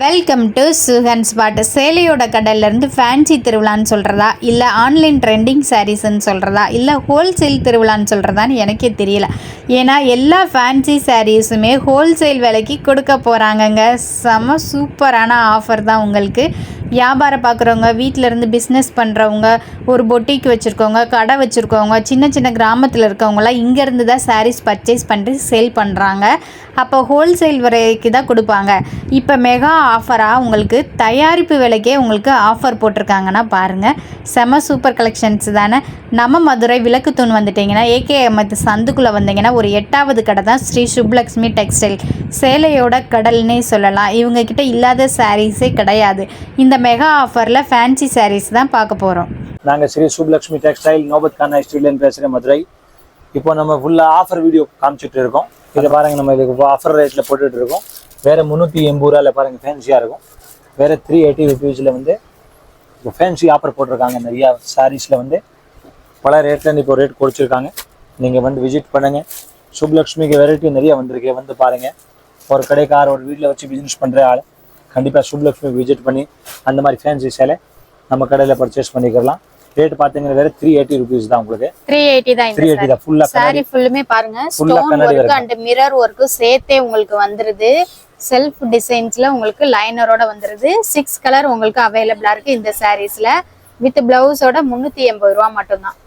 Welcome to Suhan spot. சேலையோட கடையிலேருந்து fancy திருவிழான்னு சொல்கிறதா, இல்லை ஆன்லைன் ட்ரெண்டிங் சாரீஸ்ன்னு சொல்கிறதா, இல்லை ஹோல்சேல் திருவிழான்னு சொல்கிறதான்னு எனக்கே தெரியல. ஏன்னா எல்லா ஃபேன்சி சாரீஸுமே ஹோல்சேல் விலைக்கு கொடுக்க போகிறாங்கங்க. செம சூப்பரான ஆஃபர் தான் உங்களுக்கு. வியாபாரம் பார்க்குறவங்க, வீட்டிலேருந்து பிஸ்னஸ் பண்ணுறவங்க, ஒரு பொட்டிக் வச்சுருக்கவங்க, கடை வச்சுருக்கவங்க, சின்ன சின்ன கிராமத்தில் இருக்கவங்களாம் இங்கேருந்து தான் சாரீஸ் பர்ச்சேஸ் பண்ணி சேல் பண்ணுறாங்க. அப்போ ஹோல்சேல் விலைக்கு தான் கொடுப்பாங்க. இப்போ மெகா ஆஃபராக உங்களுக்கு தயாரிப்பு விலைக்கே உங்களுக்கு ஆஃபர் போட்டிருக்காங்கன்னா பாருங்கள். செம சூப்பர் கலெக்ஷன்ஸ் தானே. நம்ம மதுரை விளக்கு தூண் வந்துட்டிங்கன்னா ஏகேஎம் சந்துக்குள்ளே வந்தீங்கன்னா ஒரு 8வது கடை தான் ஸ்ரீ சுப்லக்ஷ்மி டெக்ஸ்டைல். சேலையோட கடல்னே சொல்லலாம். இவங்கக்கிட்ட இல்லாத சாரீஸே கிடையாது. இந்த மெகா ஆஃபரில் ஃபேன்சி சாரீஸ் தான் பார்க்க போகிறோம். நாங்கள் ஸ்ரீ சுப்லக்ஷ்மி டெக்ஸ்டைல் நோபத் கானா ஸ்ட்ரீட்லேருந்து பேசுகிறேன், மதுரை. இப்போ நம்ம ஃபுல்லாக ஆஃபர் வீடியோ காமிச்சிட்டு இருக்கோம். இதை பாருங்கள், நம்ம இதுக்கு ஆஃபர் ரேட்டில் போட்டுட்டு இருக்கோம். வேறு 380 ரூபாயில் பாருங்கள் ஃபேன்சியாக இருக்கும். வேறு 380 ருபீஸில் வந்து இப்போ ஃபேன்சி ஆஃபர் போட்டிருக்காங்க. நிறையா சாரீஸில் வந்து பல ரேட்டில் இப்போ ரேட் குறைச்சிருக்காங்க. நீங்கள் வந்து விசிட் பண்ணுங்கள். சுப்லக்ஷ்மிக்கு வெரைட்டி நிறைய வந்திருக்கு, வந்து பாருங்கள். ஒரு கடைக்கார ஒரு வீட்டில் வச்சு பிஸ்னஸ் பண்ணுற ஆள் கண்டிப்பாக சுப்லக்ஷ்மிக்கு விசிட் பண்ணி அந்த மாதிரி ஃபேன்சி சேலை நம்ம கடையில் பர்ச்சேஸ் பண்ணிக்கலாம். ரேட் பாத்தீங்கன்னா வேற 380 ரூபீஸ் தான். உங்களுக்கு 380 தான். 380 தான். ஃபுல்லா சாரி ஃபுல்லுமே பாருங்க stone work and mirror work சேர்த்தே உங்களுக்கு வந்துருது. செல்ஃப் டிசைன்ஸ்ல உங்களுக்கு லைனரோட வந்துருது. 6 கலர் உங்களுக்கு அவைலபிளா இருக்கு இந்த சாரீஸ்ல. வித் பிளவுஸோட 380 ரூபாய் மட்டும் தான்.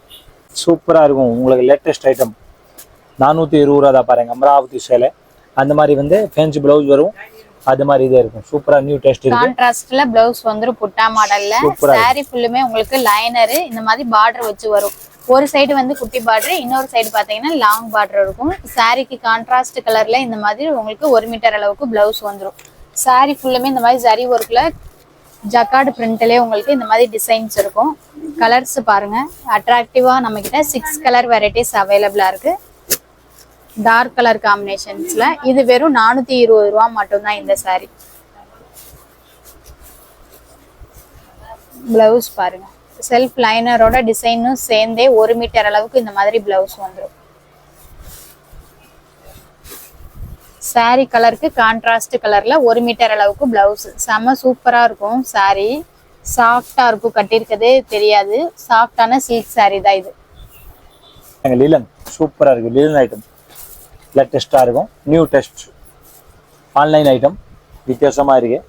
சூப்பரா இருக்கும். உங்களுக்கு லேட்டஸ்ட் ஐட்டம் 420 ரூபாய் தான் பாருங்க. அமராவதி சேலை அந்த மாதிரி வந்து ஃபேன்சி பிளவுஸ் வரும். அது மாதிரி இதே இருக்கும். சூப்பரா நியூ டெஸ்ட் இருக்கு. கான்ட்ராஸ்ட்ல பிளவுஸ் வந்துரும் புட்டா மாடல்ல. சாரி ஃபுல்லுமே உங்களுக்கு லைனர் இந்த மாதிரி பார்டர் வச்சு வரும். ஒரு சைடு வந்து குட்டி பார்டர், இன்னொரு சைடு பாத்தீங்கன்னா லாங் பார்டர் இருக்கும். சாரிக்கு கான்ட்ராஸ்ட் கலர்ல இந்த மாதிரி உங்களுக்கு 1 மீட்டர் அளவுக்கு பிளவுஸ் வந்துரும். சாரி ஃபுல்லுமே இந்த மாதிரி ஜரி ஒர்க்ல ஜக்கார்டு பிரிண்ட்லயே உங்களுக்கு இந்த மாதிரி டிசைன்ஸ் இருக்கும். கலர்ஸ் பாருங்க அட்ராக்டிவா. நம்ம கிட்ட 6 கலர் வெரைட்டிஸ் அவைலபிளா இருக்கு. டார்க் கலர் காம்பினேஷன்ஸ்ல இது வெறும் 420 ரூபாய் மட்டும் தான் இந்த சாரி. பிளவுஸ் பாருங்க செல்ஃப் லைனரோட டிசைனும் சேர்ந்தே 1 மீட்டர் அளவுக்கு இந்த மாதிரி பிளவுஸ் வந்துடும். சாரி கலருக்கு கான்ட்ராஸ்ட் கலர்ல 1 மீட்டர் அளவுக்கு பிளவுஸ். செம சூப்பரா இருக்கும். சாரி சாஃப்டா இருக்கும், கட்டிருக்கதே தெரியாது. சாஃப்டான சில்க் சாரி தான் இது. லிலன் சூப்பரா இருக்கு. லிலன் ஐட்டம் லேட்டஸ்டா இருக்கும். நியூ டெஸ்ட் ஆன்லைன் ஐட்டம் வித்தியாசமா இருக்கு.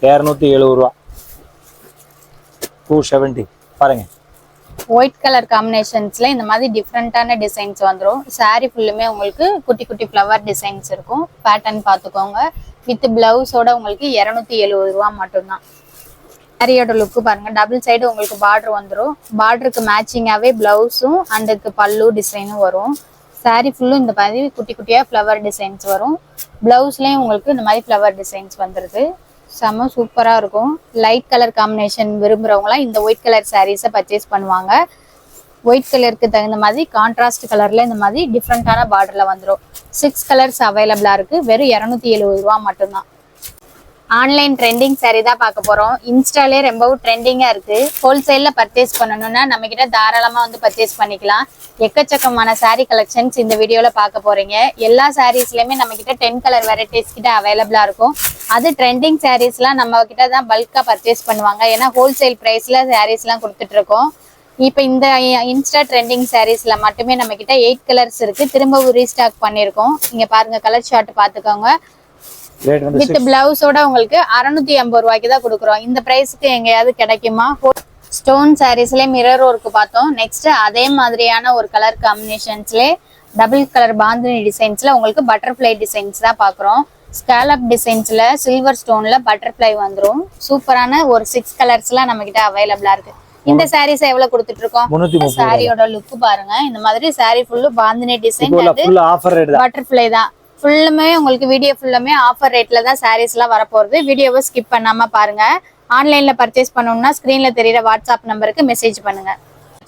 270 ரூபாய் 270 பாருங்க. ஒயிட் கலர் காம்பினேஷன்ஸ்ல இந்த மாதிரி டிஃப்ரெண்டான டிசைன்ஸ் வந்துடும். சாரி ஃபுல்லுமே உங்களுக்கு குட்டி குட்டி ஃப்ளவர் டிசைன்ஸ் இருக்கும். பேட்டர்ன் பார்த்துக்கோங்க. வித் பிளவுஸோட உங்களுக்கு 270 ரூபாய் மட்டும்தான். சாரியோட லுக்கு பாருங்க. டபுள் சைடு உங்களுக்கு பார்டர் வந்துடும். பார்டருக்கு மேட்சிங்காவே பிளவுஸும் அண்டுக்கு பல்லு டிசைனும் வரும். சாரி ஃபுல்லும் இந்த மாதிரி குட்டி குட்டியா ஃப்ளவர் டிசைன்ஸ் வரும். பிளவுஸ்லயும் உங்களுக்கு இந்த மாதிரி ஃப்ளவர் டிசைன்ஸ் வந்துருது. செம சூப்பரா இருக்கும். லைட் கலர் காம்பினேஷன் விரும்புறவங்களாம் இந்த ஒயிட் கலர் சாரீஸை பர்ச்சேஸ் பண்ணுவாங்க. ஒயிட் கலருக்கு தகுந்த மாதிரி கான்ட்ராஸ்ட் கலர்ல இந்த மாதிரி டிஃப்ரெண்டான பார்டர்ல வந்துடும். 6 கலர்ஸ் அவைலபிளா இருக்கு. வெறும் 270 ரூபாய் மட்டும்தான். ஆன்லைன் ட்ரெண்டிங் சாரி தான் பார்க்க போறோம். இன்ஸ்டாலே ரொம்பவும் ட்ரெண்டிங்கா இருக்கு. ஹோல்சேல்ல பர்ச்சேஸ் பண்ணணும்னா நம்ம கிட்ட தாராளமா வந்து பர்ச்சேஸ் பண்ணிக்கலாம். எக்கச்சக்கமான சாரி கலெக்ஷன்ஸ் இந்த வீடியோல பார்க்க போறீங்க. எல்லா சாரீஸ்லயுமே நம்ம கிட்ட 10 கலர் வெரைட்டிஸ் கிட்ட அவைலபிளா இருக்கும். அது ட்ரெண்டிங் சாரீஸ்லாம் நம்ம கிட்ட தான் பல்கா பர்ச்சேஸ் பண்ணுவாங்க. ஏன்னா ஹோல்சேல் பிரைஸ்ல சாரீஸ்லாம் கொடுத்துட்டு இருக்கோம். இப்போ இந்த இன்ஸ்டா ட்ரெண்டிங் சாரீஸ்ல மட்டுமே நம்ம கிட்ட 8 கலர்ஸ் இருக்கு. திரும்பவும் ரீஸ்டாக் பண்ணிருக்கோம். இங்க பாருங்க, கலர் சார்ட் பாத்துக்கோங்க. வித் பிளவுஸோட உங்களுக்கு 680 ரூபாய்க்கு தான் கொடுக்குறோம். இந்த பிரைஸ்க்கு எங்கேயாவது கிடைக்குமா? ஸ்டோன் சாரீஸ்ல மிரர் ஒர்க் பார்த்தோம். நெக்ஸ்ட் அதே மாதிரியான ஒரு கலர் காம்பினேஷன்ஸ்ல டபுள் கலர் பாந்தினி டிசைன்ஸ்ல உங்களுக்கு பட்டர்ஃப்ளை டிசைன்ஸ் தான் பாக்குறோம். ஸ்காலப் டிசைன்ஸ்ல சில்வர் ஸ்டோன்ல பட்டர்ஃப்ளை வந்துரும். சூப்பரான ஒரு 6 கலர்ஸ்லாம் நம்ம கிட்ட அவைலபிளா இருக்கு. இந்த சாரீஸ் எவ்வளவு கொடுத்துட்டு இருக்கோம்? சாரியோட லுக் பாருங்க. இந்த மாதிரி sorry full bandhani design butterfly தான். ஃபுல்லுமே உங்களுக்கு வீடியோ ஃபுல்லுமே ஆஃபர் ரேட்ல தான் சாரீஸ் எல்லாம் வரப்போகுது. வீடியோவை ஸ்கிப் பண்ணாம பாருங்க. ஆன்லைன்ல பர்ச்சேஸ் பண்ணணும்னா ஸ்கிரீன்ல தெரியற வாட்ஸ்அப் நம்பருக்கு மெசேஜ் பண்ணுங்க.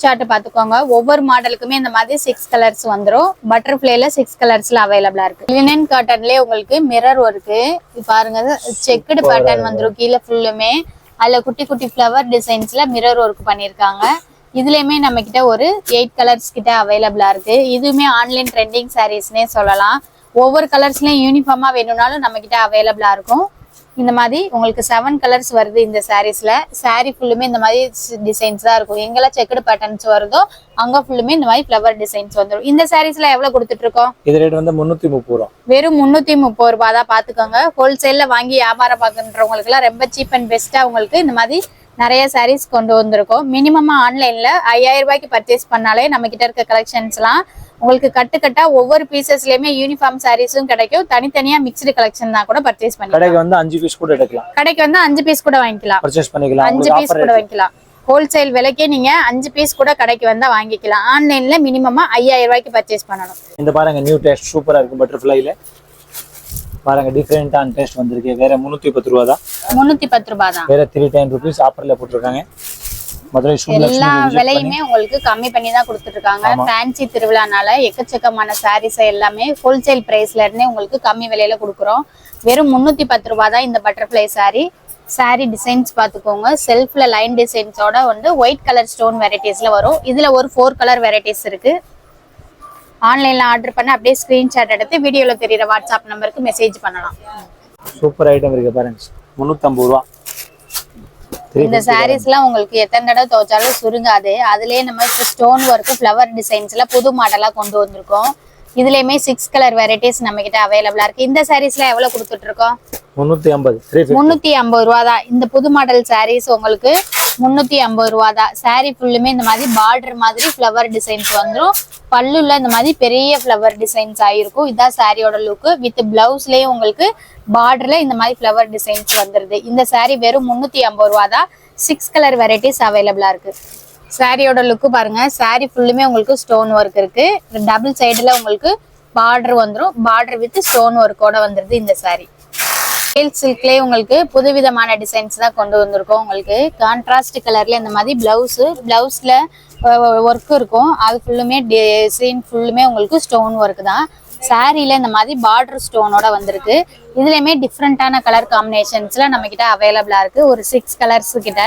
சார்ட் பாத்துக்கோங்க. ஒவ்வொரு மாடலுக்குமே இந்த மாதிரி 6 கலர்ஸ் வந்துடும். பட்டர்ஃப்ளைல 6 கலர்ஸ்ல அவைலபிளா இருக்கு. லினன் காட்டன்லயே உங்களுக்கு மிரர் ஒர்க்கு பாருங்க. செக்குடு பேட்டர்ன் வந்துடும். கீழே ஃபுல்லுமே அதுல குட்டி குட்டி ஃப்ளவர் டிசைன்ஸ்ல மிரர் ஒர்க் பண்ணிருக்காங்க. இதுலயுமே நம்ம கிட்ட ஒரு 8 கலர்ஸ் கிட்ட அவைலபிளா இருக்கு. இதுவுமே ஆன்லைன் ட்ரெண்டிங் சாரீஸ்னே சொல்லலாம். ஒவ்வொரு கலர்ஸ்லயும் யூனிஃபார்மா வேணும்னாலும் நம்ம கிட்ட அவைலபிளா இருக்கும். இந்த மாதிரி உங்களுக்கு 7 கலர்ஸ் வருது இந்த சாரீஸ்ல. சாரீ ஃபுல்லுமே இந்த மாதிரி டிசைன்ஸ் தான் இருக்கும். எங்கெல்லாம் செக்குடு பேட்டர்ன்ஸ் வருதோ அங்க ஃபுல்லுமே இந்த மாதிரி ஃப்ளவர் டிசைன்ஸ் வந்துடும். இந்த சாரீஸ்ல எவ்வளவு கொடுத்துட்டு இருக்கோம்? இது ரேட் வந்து 330 ரூபா. வெறும் 330 ரூபாய் தான். பாத்துக்கோங்க, ஹோல்சேல்ல வாங்கி வியாபாரம் பார்க்கறவங்களுக்கு எல்லாம் ரொம்ப சீப் அண்ட் பெஸ்டா உங்களுக்கு இந்த மாதிரி நிறைய சாரீஸ் கொண்டு வந்திருக்கோம். மினிமமா ஆன்லைன்ல 5000 ரூபாய்க்கு பர்ச்சேஸ் பண்ணாலே நம்ம கிட்ட இருக்க கலெக்ஷன்ஸ் எல்லாம் உங்களுக்கு கட்டா ஒவ்வொரு பீசஸ்லயுமே யூனிஃபார்ம் சாரீஸும் கிடைக்கும். தனித்தனியா மிக்ஸ்டு கலெக்ஷன் தான் கூட பர்ச்சேஸ் பண்ணிக்கலாம். கடைக்கு வந்து 5 பீஸ் கூட எடுக்கலாம். கடைக்கு வந்து 5 பீஸ் கூட வாங்கிக்கலாம், பர்ச்சேஸ் பண்ணிக்கலாம். 5 பீஸ் கூட வாங்கிக்கலாம். ஹோல்சேல் விலைக்கே நீங்க 5 பீஸ் கூட கடைக்கு வந்தா வாங்கிக்கலாம். ஆன்லைன்ல மினிமமா 5000 ரூபாய்க்கு பர்ச்சேஸ் பண்ணணும். இந்த பாருங்க நியூ டேஸ்ட் சூப்பரா இருக்கு. பட்டர்ஃப்ளைல பாருங்க டிஃபரெண்டான டேஸ்ட் வந்திருக்கு. வேற 310 ரூபா தான். 310 ரூபாய் தான். வேற 310 rupees ஆஃபர்ல போட்டுருக்காங்க. மதுரை எல்லா விலையுமே உங்களுக்கு கம்மி பண்ணி தான் கொடுத்துட்டு இருக்காங்க. ஃபேன்சி திருவிழானால எக்கச்சக்கமான சாரீஸ் எல்லாமே ஹோல்சேல் பிரைஸ்ல இருந்தே உங்களுக்கு கம்மி விலையில கொடுக்குறோம். வெறும் 310 ரூபாய் தான் இந்த பட்டர்ஃப்ளை சாரி டிசைன்ஸ் பாத்துக்கோங்க. செல்ஃப்ல லைன் டிசைன்ஸோட வந்து ஒயிட் கலர் ஸ்டோன் வெரைட்டிஸ்ல வரும். இதுல ஒரு 4 கலர் வெரைட்டிஸ் இருக்கு. ஆன்லைன்ல ஆர்டர் பண்ண அப்படியே ஸ்கிரீன்ஷாட் எடுத்து வீடியோல தெரியுற வாட்ஸ்அப் நம்பருக்கு மெசேஜ் பண்ணலாம். சூப்பர் ஐட்டம் இருக்கு பாருங்க. 350 ரூபா. இந்த சாரீஸ்லாம் உங்களுக்கு எத்தனை தடவை துவைச்சாலும் சுருங்காது. அதுலயே நம்ம இப்போ ஸ்டோன் ஒர்க் ஃப்ளவர் டிசைன்ஸ்ல புது மாடலா கொண்டு வந்திருக்கோம். இதுலயுமே 6 கலர் வெரைட்டிஸ் நம்ம கிட்ட அவைலபிளா இருக்கு. இந்த சாரீஸ்ல எவ்வளவு கொடுத்துட்டு இருக்கோம்? 350 ரூபா தான். இந்த புது மாடல் சாரீஸ் உங்களுக்கு 350 ரூபா தான். சாரீ ஃபுல்லுமே இந்த மாதிரி பார்டர் மாதிரி ஃப்ளவர் டிசைன்ஸ் வந்துடும். பல்லுல இந்த மாதிரி பெரிய ஃப்ளவர் டிசைன்ஸ் ஆயிருக்கும். இதான் சாரியோட லுக். வித் பிளவுஸ்லயே உங்களுக்கு பார்டர்ல இந்த மாதிரி ஃப்ளவர் டிசைன்ஸ் வந்துருது. இந்த சாரீ வெறும் 350 ரூபா தான். 6 கலர் வெரைட்டிஸ் அவைலபிளா இருக்கு. சாரியோட லுக்கு பாருங்க. சாரி ஃபுல்லுமே உங்களுக்கு ஸ்டோன் ஒர்க் இருக்கு. டபுள் சைடுல உங்களுக்கு பார்டர் வந்துடும். பார்டர் வித் ஸ்டோன் ஒர்க்கோட வந்துருது இந்த சாரி. சில்க்லயே உங்களுக்கு புதுவிதமான டிசைன்ஸ் தான் கொண்டு வந்திருக்கோம். உங்களுக்கு கான்ட்ராஸ்ட் கலர்ல இந்த மாதிரி பிளவுஸ்ல ஒர்க் இருக்கும். அது ஃபுல்லுமே டிசைன் ஃபுல்லுமே உங்களுக்கு ஸ்டோன் ஒர்க் தான். சாரியில இந்த மாதிரி பார்டர் ஸ்டோனோட வந்திருக்கு. இதுலயுமே டிஃப்ரெண்டான கலர் காம்பினேஷன்ஸ்ல நம்ம கிட்ட அவைலபிளா இருக்கு. ஒரு 6 கலர்ஸ் கிட்ட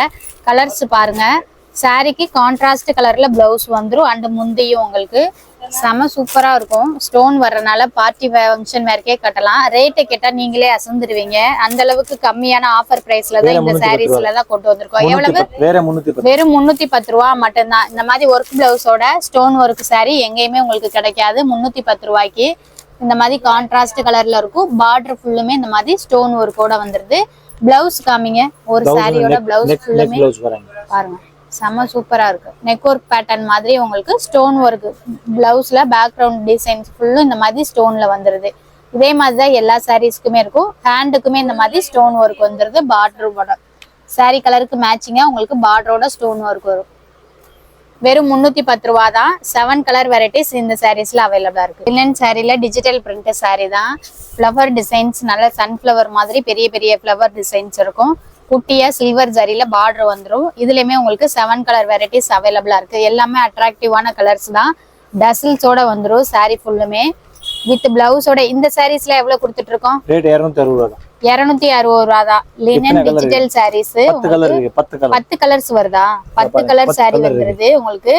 கலர்ஸ் பாருங்க. சாரிக்கு கான்ட்ராஸ்ட் கலர்ல பிளவுஸ் வந்துடும். அண்ட் முந்தையும் உங்களுக்கு செம சூப்பரா இருக்கும். ஸ்டோன் வர்றதுனால பார்ட்டி ஃபங்க்ஷன் வேர்க்கே கட்டலாம். ரேட்டை கேட்டா நீங்களே அசந்துருவீங்க. அந்த அளவுக்கு கம்மியான ஆஃபர் பிரைஸ்ல தான் இந்த சாரீஸ்ல தான் கொண்டு வந்திருக்கோம். எவ்வளவு? வெறும் 310 ரூபா மட்டும்தான். இந்த மாதிரி ஒர்க் பிளவுஸோட ஸ்டோன் ஒர்க் சாரி எங்கேயுமே உங்களுக்கு கிடைக்காது. 310 ரூபாய்க்கு இந்த மாதிரி கான்ட்ராஸ்ட் கலர்ல இருக்கும். பார்டர் ஃபுல்லுமே இந்த மாதிரி ஸ்டோன் ஒர்க்கோட வந்துருது. பிளவுஸ் காமிங்க. ஒரு சாரியோட பிளவுஸ் ஃபுல்லுமே பாருங்க செம்ம சூப்பரா இருக்கு. நெக் ஒர்க் பேட்டர்ன் மாதிரி உங்களுக்கு ஸ்டோன் ஒர்க் பிளவுஸ்ல பேக்ரவுண்ட் டிசைன்ஸ் ஃபுல்லும் இந்த மாதிரி ஸ்டோன்ல வந்துருது. இதே மாதிரிதான் எல்லா சாரீஸ்க்குமே இருக்கும். ஹேண்டுக்குமே இந்த மாதிரி ஸ்டோன் ஒர்க் வந்துருது. பார்டரோட சாரி கலருக்கு மேட்சிங்கா உங்களுக்கு பார்டரோட ஸ்டோன் ஒர்க் வரும். வெறும் 310 ரூபா தான். 7 கலர் வெரைட்டிஸ் இந்த சாரீஸ்ல அவைலபிளா இருக்கு. லினன் சாரில டிஜிட்டல் பிரிண்ட் சாரி தான். ஃப்ளவர் டிசைன்ஸ் நல்ல சன்ஃபிளவர் மாதிரி பெரிய பெரிய ஃப்ளவர் டிசைன்ஸ் இருக்கும். குட்டியா சில்வர் ஜரியில பார்டர் வந்துடும். இதுலயுமே உங்களுக்கு 7 கலர் வெரைட்டிஸ் அவைலபிளா இருக்கு. எல்லாமே அட்ராக்டிவான கலர்ஸ் தான். டசில்ஸோட வந்துடும் சாரி ஃபுல்லுமே வித் பிளவுஸோட. இந்த சாரீஸ்ல எவ்வளவு கொடுத்துட்டு இருக்கோம்? ரேட் 260 ரூபா தான். 260 ரூபா தான். லினன் டிஜிட்டல் சாரீஸ் 10 கலர்ஸ் வருதா? 10 கலர் சாரி வந்துருது உங்களுக்கு.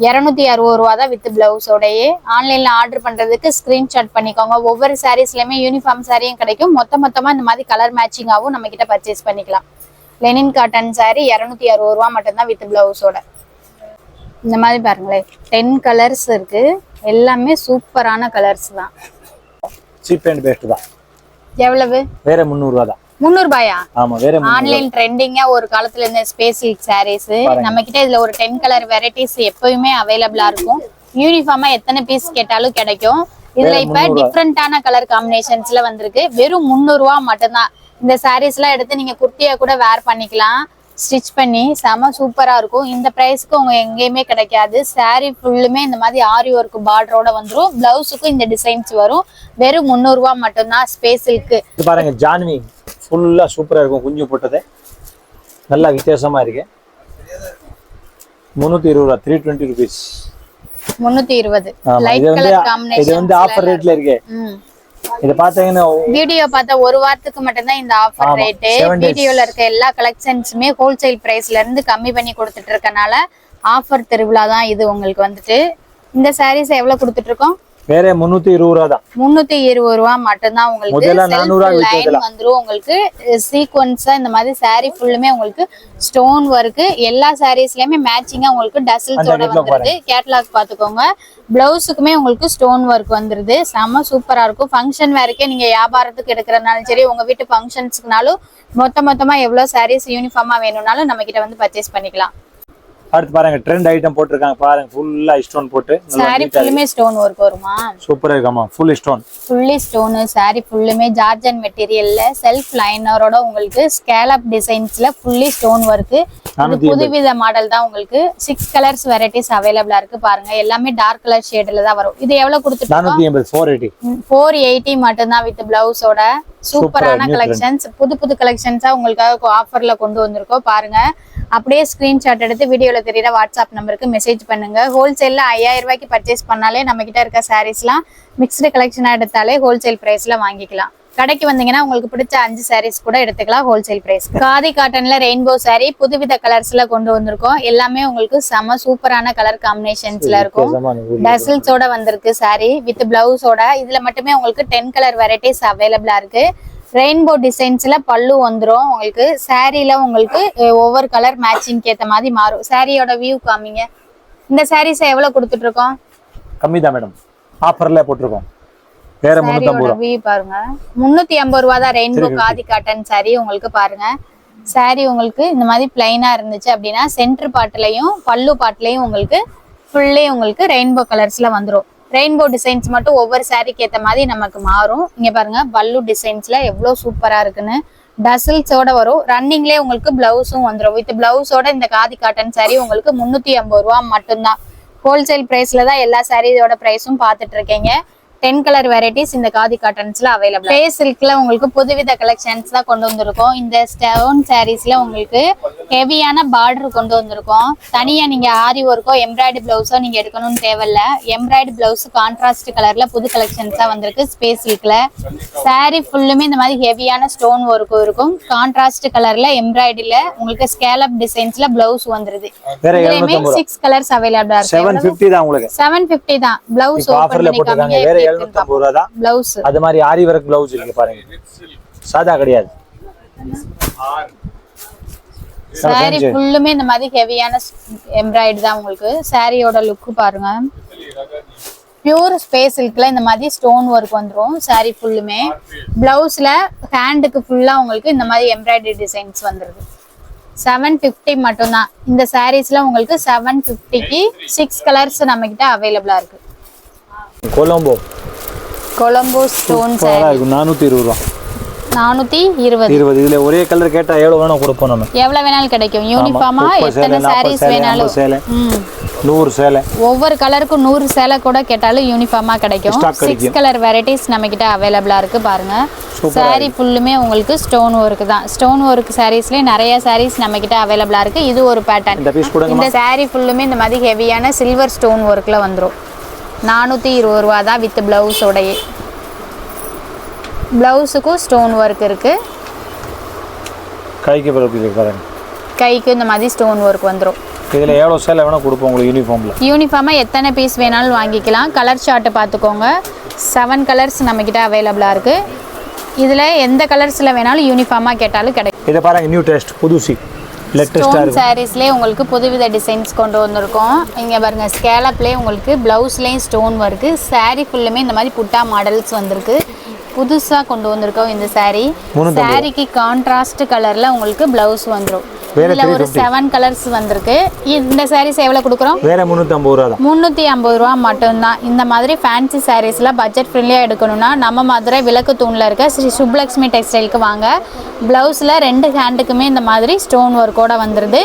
260 ரூபா தான் வித் பிளவுஸோடயே. ஆன்லைன்ல ஆர்டர் பண்றதுக்கு ஸ்கிரீன்ஷாட் பண்ணிக்கோங்க. ஒவ்வொரு சாரீஸ்லயுமே யூனிஃபார்ம் சாரியும் கிடைக்கும். மொத்தமா இந்த மாதிரி கலர் மேட்சிங்காவும் நம்ம கிட்ட பர்ச்சேஸ் பண்ணிக்கலாம். லெனின் காட்டன் சாரி 260 ரூபா மட்டும்தான் வித் பிளவுஸோட. இந்த மாதிரி பாருங்களேன் 10 கலர்ஸ் இருக்கு. எல்லாமே சூப்பரான கலர்ஸ் தான். சீப் அண்ட் பெஸ்ட் தான். எவ்வளவு? வேற 300 ரூபா தான். 300 ரூபாயா? ஆமா வேற ஆன்லைன் ட்ரெண்டிங்கா ஒரு காலத்துல இந்த ஸ்பேஸ் சில்க் சாரீஸ் நம்ம கிட்ட இதுல ஒரு 10 கலர் வெரைட்டிஸ் எப்பவுமே அவைலபிளா இருக்கும். யூனிஃபார்மா எத்தனை பீஸ் கேட்டாலும் கிடைக்கும். இதுல இப்ப டிஃப்ரெண்டான கலர் காம்பினேஷன்ஸ்ல வந்திருக்கு. வெறும் 300 ரூபா மட்டும்தான். இந்த சாரீஸ் எல்லாம் எடுத்து நீங்க குர்த்தியா கூட வேர் பண்ணிக்கலாம். ஸ்டிச் பண்ணி செம சூப்பரா இருக்கும். இந்த பிரைஸ்க்கு உங்க எங்கேயுமே கிடைக்காது. சாரி ஃபுல்லுமே இந்த மாதிரி ஆரி ஒர்க் பார்டரோட வந்துரும். பிளவுஸுக்கும் இந்த டிசைன்ஸ் வரும். வெறும் 300 ரூபா மட்டும்தான். ஸ்பேஸ் சில்க் பாருங்க. ஜான்வி ஃபுல்லா சூப்பரா இருக்கும். குஞ்சு போட்டது நல்லா வித்தியாசமா இருக்கு. 320 ரூபா. 320 rupees. 320 light colour combination. இது வந்து ஆஃபர் ரேட்ல இருக்கு. இத பாத்தீங்கன்னா வீடியோ பார்த்தா ஒரு வாரத்துக்கு மட்டும் தான் இந்த ஆஃபர் ரேட். வீடியோல இருக்க எல்லா கலெக்ஷன்ஸுமே ஹோல்சேல் பிரைஸ்ல இருந்து கம்மி பண்ணி கொடுத்துட்டு இருக்கனால ஆஃபர் திருவிழா தான் இது உங்களுக்கு வந்துட்டு. இந்த சாரீஸ் எவ்வளவு கொடுத்துட்டு இருக்கோம்? வேற 320 ரூபா தான். 320 ரூபா மட்டும்தான் உங்களுக்கு. முதல்ல 400 ரூபா லைன் வந்துரும் உங்களுக்கு. சீக்வன்ஸா இந்த மாதிரி saree ஃபுல்லுமே உங்களுக்கு ஸ்டோன் ஒர்க். எல்லா சாரீஸ்லயுமே மேட்சிங்கா உங்களுக்கு டசில்ஸோட வந்துருது. கேட்டலாக் பாத்துக்கோங்க. பிளவுஸுக்குமே உங்களுக்கு ஸ்டோன் ஒர்க் வந்துருது. செம்ம சூப்பரா இருக்கும். ஃபங்க்ஷன் வேறக்கே நீங்க வியாபாரத்துக்கு எடுக்கிறதுனாலும் சரி, உங்க வீட்டு ஃபங்க்ஷன்ஸ்க்குனாலும் மொத்தமா எவ்வளவு சாரீஸ் யூனிஃபார்மா வேணும்னாலும் நம்ம கிட்ட வந்து பர்ச்சேஸ் பண்ணிக்கலாம். அடுத்து பாருங்க ட்ரெண்ட் ஐட்டம் போட்டுருக்காங்க பாருங்க. ஃபுல்லா ஸ்டோன் போட்டு சாரி ஃபுல்லுமே ஸ்டோன் ஒர்க் வருமா? சூப்பரா இருக்குமா. Full stone, fully stone. Sorry ஃபுல்லுமே ஜார்ஜன் மெட்டீரியல்ல செல்ஃப் லைனரோட உங்களுக்கு ஸ்கேலப் டிசைன்ஸ்ல ஃபுல்லி ஸ்டோன் ஒர்க். இது புதுவித மாடல் தான் உங்களுக்கு. 6 கலர்ஸ் வெரைட்டிஸ் அவைலபிளா இருக்கு பாருங்க. எல்லாமே டார்க் கலர் ஷேட்ல தான் வரும். இது எவ்வளவு கொடுத்துட்டோம்? 480 480 மட்டும் தான் வித் பிளவுஸோட. சூப்பரான கலெக்ஷன்ஸ், புது கலெக்ஷன்ஸா உங்களுக்காக ஆஃபர்ல கொண்டு வந்திருக்கோம் பாருங்க. அப்படியே ஸ்கிரீன்ஷாட் எடுத்து வீடியோல தெரியற வாட்ஸ்அப் நம்பருக்கு மெசேஜ் பண்ணுங்க. ஹோல்சேல்ல 5000 ரூபாய்க்கு பர்ச்சேஸ் பண்ணாலே நம்ம கிட்ட இருக்க சாரீஸ்லாம் மிக்ஸ்டு கலெக்ஷனா எடுத்தாலே ஹோல்சேல் பிரைஸ்ல வாங்கிக்கலாம். கடைக்கு வந்தீங்கன்னா உங்களுக்கு பிடிச்ச 5 சாரீஸ் கூட எடுத்துக்கலாம் ஹோல்சேல் பிரைஸ். காதி காட்டன்ல ரெயின்போ சாரி புதுவித கலர்ஸ்ல கொண்டு வந்திருக்கோம். எல்லாமே உங்களுக்கு செம சூப்பரான கலர் காம்பினேஷன்ஸ்ல இருக்கும். டசில்ஸோட வந்திருக்கு சாரி வித் பிளவுஸோட. இதுல மட்டுமே உங்களுக்கு 10 கலர் வெரைட்டிஸ் அவைலபிளா இருக்கு. ரெயின்போ டிசைன்ஸ்ல பல்லு வந்துரும் உங்களுக்கு. சாரீல உங்களுக்கு ஒவ்வொரு கலர் மேட்சிங்க்கு ஏத்த மாதிரி மாறும். சாரியோட வியூ காமிங்க. இந்த சாரீஸ் எவ்வளவு கொடுத்துட்டு இருக்கோம்? கம்மி தான் மேடம், ஆஃபர்ல போட்டுருக்கோம். வேற 350 ரூபாய் வியூ பாருங்க. 350 ரூபாய் தான் ரெயின்போ காதி காட்டன் சாரி உங்களுக்கு பாருங்க. சாரி உங்களுக்கு இந்த மாதிரி பிளைனா இருந்துச்சு அப்படின்னா சென்டர் பார்ட்லயும் பல்லு பார்ட்லயும் உங்களுக்கு ஃபுல்லி உங்களுக்கு ரெயின்போ கலர்ஸ்ல வந்துரும். ரெயின்போ டிசைன்ஸ் மட்டும் ஒவ்வொரு சாரிக்கு ஏற்ற மாதிரி நமக்கு மாறும். இங்க பாருங்க பல்லு டிசைன்ஸ்ல எவ்வளவு சூப்பரா இருக்குன்னு. டசில்ஸோட வரும். ரன்னிங்லேயே உங்களுக்கு பிளவுஸும் வந்துடும். வித் பிளவுஸோட இந்த காதி காட்டன் சாரி உங்களுக்கு 350 ரூபா மட்டும்தான். ஹோல்சேல் பிரைஸ்ல தான் எல்லா சாரியோட பிரைஸும் பார்த்துட்டு இருக்கீங்க. 10 கலர் வெரைட்டிஸ் இந்த காதி காட்டன்ஸ்ல அவைலபிள். ஃபேஸ் சில்க்ல உங்களுக்கு புதுவித கலெக்ஷன்ஸ் தான் கொண்டு வந்திருக்கோம். இந்த ஸ்டோன் சாரீஸ்ல உங்களுக்கு ஹெவியான பார்டர் கொண்டு வந்திருக்கோம். தனியா நீங்க ஆரி ஒர்க்கோ எம்ப்ராய்டரி பிளவுஸோ நீங்க எடுக்கணும்னு தேவையில்ல. எம்ப்ராய்டரி பிளவுஸ் கான்ட்ராஸ்ட் கலர்ல புது கலெக்ஷன்ஸா வந்திருக்கு ஸ்பேஸ் சில்க்ல. சாரி ஃபுல்லுமே இந்த மாதிரி ஹெவியான ஸ்டோன் ஒர்க்கும் இருக்கும். கான்ட்ராஸ்ட் கலர்ல எம்ப்ராய்டரியில உங்களுக்கு ஸ்கேலப் டிசைன்ஸ்ல பிளவுஸ் வந்துருது. இதுலயுமே 6 கலர்ஸ் அவைலபிளா இருக்கு. 750 தான் உங்களுக்கு. 750 தான். பிளவுஸ் ஓபன் பண்ணி காமிங்க. 750 ரூபாய் தான் பிளவுஸ். அது மாதிரி ஆரி வர்க் பிளவுஸ் இருக்கு பாருங்க. சாதா கிடையாது. சாரி ஃபுல்லுமே இந்த மாதிரி ஹெவியான எம்ப்ராய்டரி தான் உங்களுக்கு. சாரியோட லுக் பாருங்க. பியூர் ஸ்பேஸ் சில்க்ல இந்த மாதிரி ஸ்டோன் ஒர்க் வந்துரும். சாரி ஃபுல்லுமே பிளவுஸ்ல ஹேண்டுக்கு ஃபுல்லா உங்களுக்கு இந்த மாதிரி எம்ப்ராய்டரி டிசைன்ஸ் வந்துருது. 750 மட்டும்தான். இந்த சாரீஸ்ல உங்களுக்கு 750க்கு 6 கலர்ஸ் நம்ம கிட்ட அவைலபிளா இருக்கு. கொலம்போ ஸ்டோன் சாரி 420 ரூபாய். 420. இதுல ஒரே கலர் கேட்டா எவ்வளவு வேணா கொடுப்போம் நம்ம. எவ்வளவு வேணாலும் கிடைக்கும். யூனிஃபார்மா எத்தனை சாரீஸ் வேணாலும். 100 சேலை. ஒவ்வொரு கலருக்கும் 100 சேலை கூட கேட்டாலும் யூனிஃபார்மா கிடைக்கும். 6 கலர் வெரைட்டிஸ் நம்ம கிட்ட அவைலபிளா இருக்கு பாருங்க. சாரி ஃபுல்லுமே உங்களுக்கு ஸ்டோன் ஒர்க் தான். ஸ்டோன் ஒர்க் சாரீஸ்ல நிறைய சாரீஸ் நம்ம கிட்ட அவைலபிளா இருக்கு. இது ஒரு பேட்டர்ன். இந்த சாரி ஃபுல்லுமே இந்த மாதிரி ஹெவியான சில்வர் ஸ்டோன் ஒர்க்ல வந்துரும். 420 ரூபா தான் வித் பிளவுஸோடயே. பிளவுஸுக்கும் ஸ்டோன் ஒர்க் இருக்கு. கைக்கு பாருங்க. கைக்கு இந்த மாதிரி ஸ்டோன் ஒர்க் வந்துரும். இதுல எவ்வளவு சேலை வேணா கொடுப்போம் உங்களுக்கு யூனிஃபார்ம்ல. யூனிஃபார்மா எத்தனை பீஸ் வேணாலும் வாங்கிக்கலாம். கலர் சார்ட் பார்த்துக்கோங்க. 7 கலர்ஸ் நம்ம கிட்ட அவைலபிளா இருக்கு. இதுல எந்த கலர்ஸ்ல வேணாலும் யூனிஃபார்மா கேட்டாலும் கிடைக்கும். இத பாருங்க நியூ டெஸ்ட் புதுசி லேட்டஸ்டா இருக்கு. சாரீஸ்லயே உங்களுக்கு புதுவித டிசைன்ஸ் கொண்டு வந்திருக்கோம். இங்க பாருங்க ஸ்கேலப்லயே உங்களுக்கு பிளவுஸ்லயும் ஸ்டோன் வர்க்கு. சாரி ஃபுல்லுமே இந்த மாதிரி புட்டா மாடல்ஸ் வந்திருக்கு. புதுசா கொண்டு வந்திருக்கோம் இந்த சாரி. சாரிக்கு கான்ட்ராஸ்ட் கலர்ல உங்களுக்கு பிளவுஸ் வந்துரும். இதுல ஒரு 7 கலர்ஸ் வந்திருக்கு. இந்த சாரீஸ் எவ்வளவு கொடுக்குறோம்? வேற 350 ரூபா தான். 350 ரூபா மட்டும்தான். இந்த மாதிரி ஃபேன்சி சாரீஸ்ல பட்ஜெட் ஃப்ரெண்ட்லியா எடுக்கணும்னா நம்ம மதுரை விளக்கு தூண்ல இருக்க ஸ்ரீ சுப்லக்ஷ்மி டெக்ஸ்டைலுக்கு வாங்க. பிளவுஸ்ல 2 ஹேண்டுக்குமே இந்த மாதிரி ஸ்டோன் ஒர்க்கோட வந்துருது.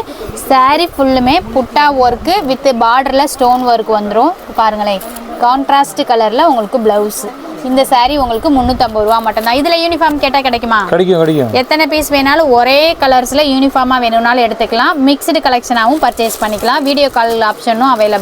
சாரி ஃபுல்லுமே புட்டா ஒர்க் வித் பார்டர்ல ஸ்டோன் ஒர்க் வந்துரும். பாருங்களேன் கான்ட்ராஸ்ட் கலர்ல உங்களுக்கு பிளவுஸ். இந்த சாரி உங்களுக்கு 350 ரூபா மட்டும்தான். இதுல யூனிஃபார்ம் கேட்டா கிடைக்குமா? கிடைக்கும். எத்தனை பீஸ் வேணாலும் ஒரே கலர்ஸ்ல யூனிஃபார்மா வேணும்னாலும் எடுத்துக்கலாம். மிக்ஸ்டு கலெக்ஷனாகவும் பர்ச்சேஸ் பண்ணிக்கலாம். வீடியோ கால் ஆப்ஷனும் அவைலபிளா